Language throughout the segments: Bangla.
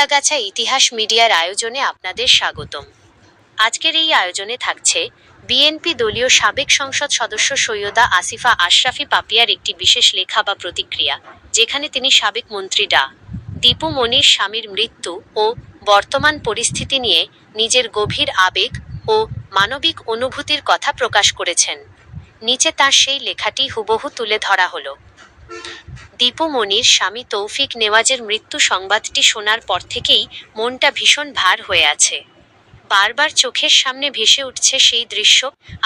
কলাগাছা ইতিহাস মিডিয়ার আয়োজনে আপনাদের স্বাগতম। আজকের এই আয়োজনে থাকছে বিএনপি দলীয় সাবেক সংসদ সদস্য সৈয়দা আসিফা আশরাফি পাপিয়ার একটি বিশেষ লেখা বা প্রতিক্রিয়া, যেখানে তিনি সাবেক মন্ত্রী ডা. দীপু মনির স্বামীর মৃত্যু ও বর্তমান পরিস্থিতি নিয়ে নিজের গভীর আবেগ ও মানবিক অনুভূতির কথা প্রকাশ করেছেন। নিচে তার সেই লেখাটি হুবহু তুলে ধরা হলো। দীপু মনির স্বামী তৌফিক নেওয়াজের মৃত্যু সংবাদটি শোনার পর থেকেই মনটা ভীষণ ভার হয়ে আছে। বারবার চোখের সামনে ভেসে উঠছে সেই দৃশ্য,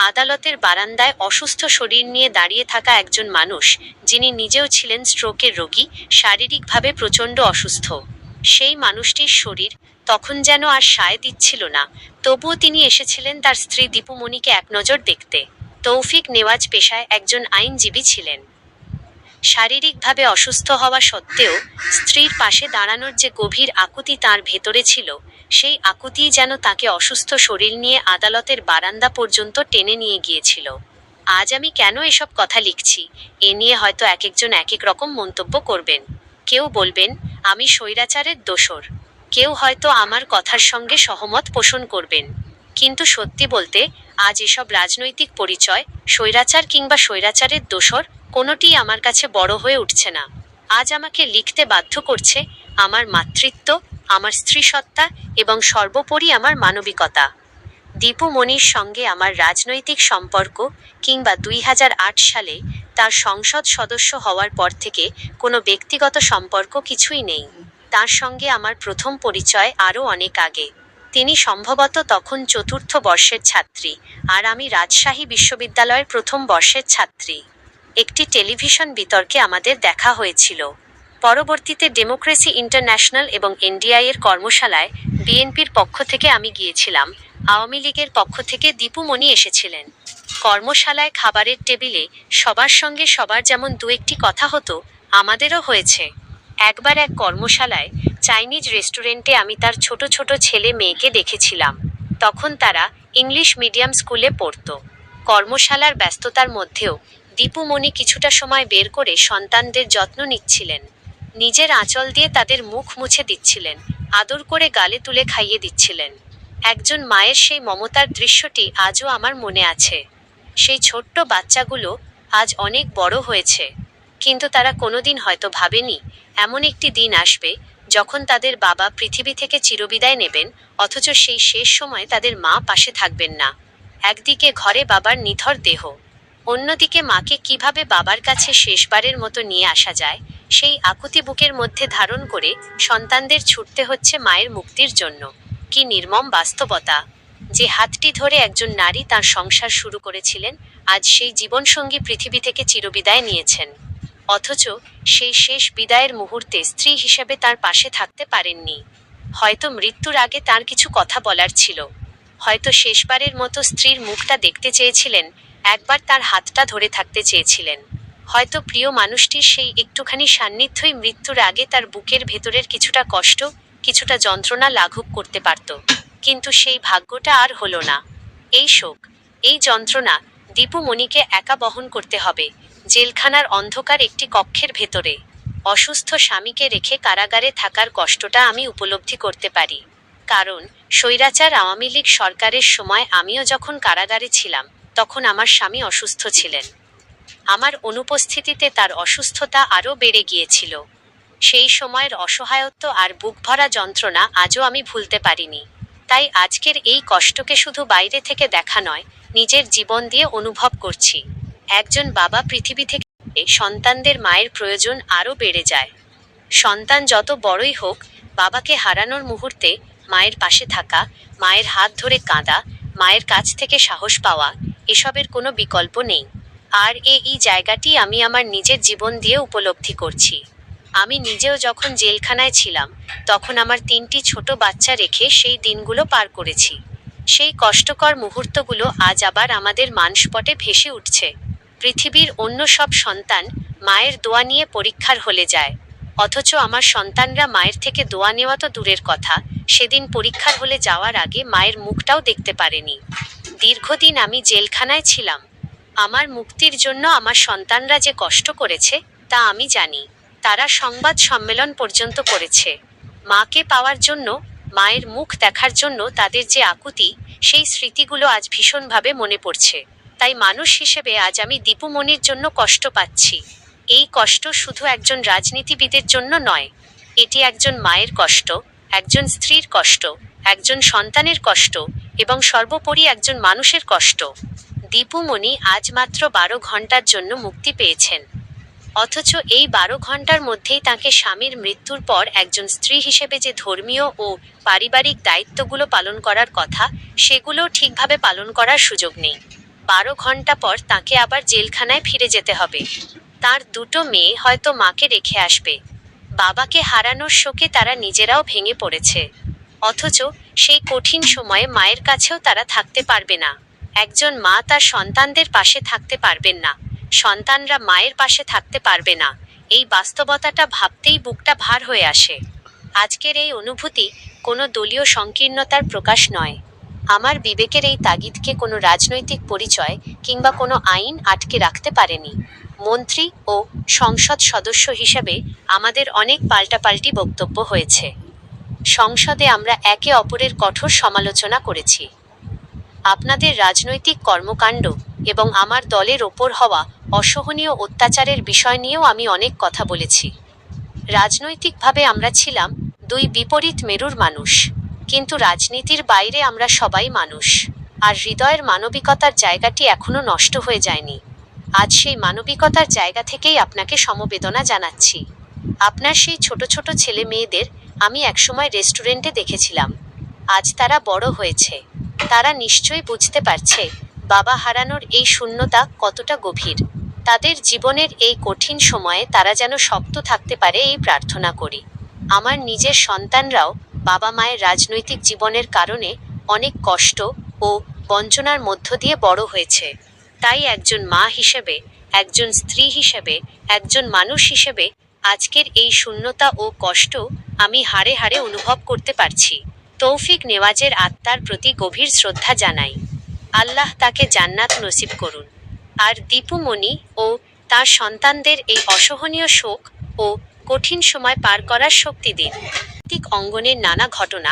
আদালতের বারান্দায় অসুস্থ শরীর নিয়ে দাঁড়িয়ে থাকা একজন মানুষ, যিনি নিজেও ছিলেন স্ট্রোকের রোগী, শারীরিকভাবে প্রচণ্ড অসুস্থ। সেই মানুষটির শরীর তখন যেন আর সায় দিচ্ছিল না, তবুও তিনি এসেছিলেন তার স্ত্রী দীপু মনিকে এক নজর দেখতে। তৌফিক নেওয়াজ পেশায় একজন আইনজীবী ছিলেন। শারীরিকভাবে অসুস্থ হওয়া সত্ত্বেও স্ত্রীর পাশে দাঁড়ানোর যে গভীর আকুতি তাঁর ভেতরে ছিল, সেই আকুতিই যেন তাকে অসুস্থ শরীর নিয়ে আদালতের বারান্দা পর্যন্ত টেনে নিয়ে গিয়েছিল। আজ আমি কেন এসব কথা লিখছি, এ নিয়ে হয়তো এক একজন এক এক রকম মন্তব্য করবেন। কেউ বলবেন আমি স্বৈরাচারের দোসর, কেউ হয়তো আমার কথার সঙ্গে সহমত পোষণ করবেন। কিন্তু সত্যি বলতে, আজ এসব রাজনৈতিক পরিচয়, স্বৈরাচার কিংবা স্বৈরাচারের দোসর, কোনোটিই আমার কাছে বড় হয়ে উঠছে না। আজ আমাকে লিখতে বাধ্য করছে আমার মাতৃত্ব, আমার স্ত্রীসত্তা এবং সর্বোপরি আমার মানবিকতা। দীপু মনির সঙ্গে আমার রাজনৈতিক সম্পর্ক কিংবা 2008 সালে তার সংসদ সদস্য হওয়ার পর থেকে কোনো ব্যক্তিগত সম্পর্ক কিছুই নেই। তার সঙ্গে আমার প্রথম পরিচয় আরও অনেক আগে। তিনি সম্ভবত তখন 4র্থ বর্ষের ছাত্রী, আর আমি রাজশাহী বিশ্ববিদ্যালয়ের প্রথম বর্ষের ছাত্রী। একটি টেলিভিশন বিতর্কে আমাদের দেখা হয়েছিল। পরবর্তীতে ডেমোক্রেসি ইন্টারন্যাশনাল এবং এনডিআই এর কর্মশালায় বিএনপির পক্ষ থেকে আমি গিয়েছিলাম, আওয়ামী লীগের পক্ষ থেকে দীপু মনি এসেছিলেন। কর্মশালায় খাবারের টেবিলে সবার সঙ্গে সবার যেমন দু একটি কথা হতো, আমাদেরও হয়েছে। একবার এক কর্মশালায় চাইনিজ রেস্টুরেন্টে আমি তার ছোট ছোট ছেলে মেয়েকে দেখেছিলাম। তখন তারা ইংলিশ মিডিয়াম স্কুলে পড়ত। কর্মশালার ব্যস্ততার মধ্যেও দীপু মনি কিছুটা সময় বের করে সন্তানদের যত্ন নিচ্ছিলেন। নিজের আঁচল দিয়ে তাদের মুখ মুছে দিচ্ছিলেন, আদর করে গালে তুলে খাইয়ে দিচ্ছিলেন। একজন মায়ের সেই মমতার দৃশ্যটি আজও আমার মনে আছে। সেই ছোট্ট বাচ্চাগুলো আজ অনেক বড় হয়েছে, কিন্তু তারা কোনোদিন হয়তো ভাবেনি এমন একটি দিন আসবে যখন তাদের বাবা পৃথিবী থেকে চিরবিদায় নেবেন, অথচ সেই শেষ সময় তাদের মা পাশে থাকবেন না। একদিকে ঘরে বাবার নিথর দেহ, অন্যদিকে মাকে কিভাবে বাবার কাছে শেষবারের মতো নিয়ে আসা যায়, সেই আকুতি বুকের মধ্যে ধারণ করে সন্তানদের ছুটতে হচ্ছে মায়ের মুক্তির জন্য। কি নির্মম বাস্তবতা! যে হাতটি ধরে একজন নারী তার সংসার শুরু করেছিলেন, আজ সেই জীবনসঙ্গী পৃথিবী থেকে চিরবিদায় নিয়েছেন। অথচ সেই শেষ বিদায়ের মুহূর্তে স্ত্রী হিসেবে তার পাশে থাকতে পারেননি। হয়তো মৃত্যুর আগে তার কিছু কথা বলার ছিল, হয়তো শেষবারের মতো স্ত্রীর মুখটা দেখতে চেয়েছিলেন, একবার তার হাতটা ধরে থাকতে চেয়েছিলেন। হয়তো প্রিয় মানুষটির সেই একটুখানি সান্নিধ্যই মৃত্যুর আগে তার বুকের ভেতরের কিছুটা কষ্ট, কিছুটা যন্ত্রণা লাঘব করতে পারত। কিন্তু সেই ভাগ্যটা আর হলো না। এই শোক, এই যন্ত্রণা দীপু মনিকে একা বহন করতে হবে, জেলখানার অন্ধকার একটি কক্ষের ভেতরে। অসুস্থ স্বামীকে রেখে কারাগারে থাকার কষ্টটা আমি উপলব্ধি করতে পারি, কারণ স্বৈরাচার আওয়ামী লীগ সরকারের সময় আমিও যখন কারাগারে ছিলাম, তখন আমার স্বামী অসুস্থ ছিলেন। আমার অনুপস্থিতিতে তার অসুস্থতা আরও বেড়ে গিয়েছিল। সেই সময়ের অসহায়ত্ব আর বুকভরা যন্ত্রণা আজও আমি ভুলতে পারিনি। তাই আজকের এই কষ্টকে শুধু বাইরে থেকে দেখা নয়, নিজের জীবন দিয়ে অনুভব করছি। একজন বাবা পৃথিবী থেকে সন্তানদের মায়ের প্রয়োজন আরও বেড়ে যায়। সন্তান যত বড়ই হোক, বাবাকে হারানোর মুহূর্তে মায়ের পাশে থাকা, মায়ের হাত ধরে কাঁদা, মায়ের কাছ থেকে সাহস পাওয়া, এসবের কোনো বিকল্প নেই। আর এই জায়গাটি আমি আমার নিজের জীবন দিয়ে উপলব্ধি করছি। আমি নিজেও যখন জেলখানায় ছিলাম, তখন আমার 3টি ছোট বাচ্চা রেখে সেই দিনগুলো পার করেছি। সেই কষ্টকর মুহূর্তগুলো আজ আবার আমাদের মানসপটে ভেসে উঠছে। পৃথিবীর অন্য সব সন্তান মায়ের দোয়া নিয়ে পরীক্ষার হলে যায়, অথচ আমার সন্তানরা মায়ের থেকে দোয়া নেওয়া তো দূরের কথা, সেদিন পরীক্ষার হলে যাওয়ার আগে মায়ের মুখটাও দেখতে পারেনি। দীর্ঘদিন আমি জেলখানায় ছিলাম। আমার মুক্তির জন্য আমার সন্তানরা যে কষ্ট করেছে তা আমি জানি। তারা সংবাদ সম্মেলন পর্যন্ত করেছে। মাকে পাওয়ার জন্য, মায়ের মুখ দেখার জন্য তাদের যে আকুতি, সেই স্মৃতিগুলো আজ ভীষণভাবে মনে পড়ছে। তাই মানুষ হিসেবে আজ আমি দীপুমণির জন্য কষ্ট পাচ্ছি। এই কষ্ট শুধু একজন রাজনীতিবিদের জন্য নয়, এটি একজন মায়ের কষ্ট, একজন স্ত্রীর কষ্ট, একজন সন্তানের কষ্ট এবং সর্বোপরি একজন মানুষের কষ্ট। দীপুমণি আজ মাত্র 12 ঘন্টার জন্য মুক্তি পেয়েছেন, অথচ এই 12 ঘন্টার মধ্যেই তাঁকে স্বামীর মৃত্যুর পর একজন স্ত্রী হিসেবে যে ধর্মীয় ও পারিবারিক দায়িত্বগুলো পালন করার কথা, সেগুলোও ঠিকভাবে পালন করার সুযোগ নেই। 12 ঘন্টা পর তাঁকে আবার জেলখানায় ফিরে যেতে হবে। তার দুটো মেয়ে হয়তো মাকে রেখে আসবে। বাবাকে হারানোর শোকে তারা নিজেরাও ভেঙে পড়েছে, অথচ সেই কঠিন সময়ে মায়ের কাছেও তারা থাকতে পারবে না। একজন মা তার সন্তানদের পাশে থাকতে পারবেন না, সন্তানরা মায়ের পাশে থাকতে পারবে না। এই বাস্তবতাটা ভাবতেই বুকটা ভার হয়ে আসে। আজকের এই অনুভূতি কোনো দলীয় সংকীর্ণতার প্রকাশ নয়। আমার বিবেকের এই তাগিদকে কোনো রাজনৈতিক পরিচয় কিংবা কোনো আইন আটকে রাখতে পারেনি। মন্ত্রী ও সংসদ সদস্য হিসেবে আমাদের অনেক পাল্টাপাল্টি বক্তব্য হয়েছে। সংসদে আমরা একে অপরের কঠোর সমালোচনা করেছি। আপনাদের রাজনৈতিক কর্মকাণ্ড এবং আমার দলের ওপর হওয়া অসহনীয় অত্যাচারের বিষয় নিয়েও আমি অনেক কথা বলেছি। রাজনৈতিকভাবে আমরা ছিলাম দুই বিপরীত মেরুর মানুষ, কিন্তু রাজনীতির বাইরে আমরা সবাই মানুষ। আর হৃদয়ের মানবিকতার জায়গাটি এখনো নষ্ট হয়ে যায়নি। আজ সেই মানবিকতার জায়গা থেকেই আপনাকে সমবেদনা জানাচ্ছি। আপনার সেই ছোট ছোট ছেলে মেয়েদের আমি একসময় রেস্টুরেন্টে দেখেছিলাম। আজ তারা বড় হয়েছে। তারা নিশ্চয়ই বুঝতে পারছে বাবা হারানোর এই শূন্যতা কতটা গভীর। তাদের জীবনের এই কঠিন সময়ে তারা যেন শক্ত থাকতে পারে, এই প্রার্থনা করি। আমার নিজের সন্তানরাও বাবা মায়ের রাজনৈতিক জীবনের কারণে অনেক কষ্ট ও বঞ্চনার মধ্য দিয়ে বড় হয়েছে। তাই একজন মা হিসেবে, একজন স্ত্রী হিসেবে, একজন মানুষ হিসেবে আজকের এই শূন্যতা ও কষ্ট আমি হাড়ে হাড়ে অনুভব করতে পারছি। তৌফিক নেওয়াজের আত্মার প্রতি গভীর শ্রদ্ধা জানাই। আল্লাহ তাকে জান্নাত নসিব করুন। আর দীপুমণি ও তার সন্তানদের এই অসহনীয় শোক ও কঠিন সময় পার করার শক্তি দিন। রাজনৈতিক অঙ্গনের নানা ঘটনা,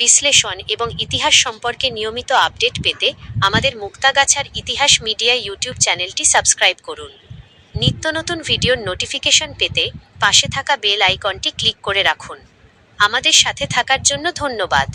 বিশ্লেষণ এবং ইতিহাস সম্পর্কে নিয়মিত আপডেট পেতে আমাদের মুক্তাগাছার ইতিহাস মিডিয়া ইউটিউব চ্যানেলটি সাবস্ক্রাইব করুন। নিত্য নতুন ভিডিওর নোটিফিকেশন পেতে পাশে থাকা বেল আইকনটি ক্লিক করে রাখুন। আমাদের সাথে থাকার জন্য ধন্যবাদ।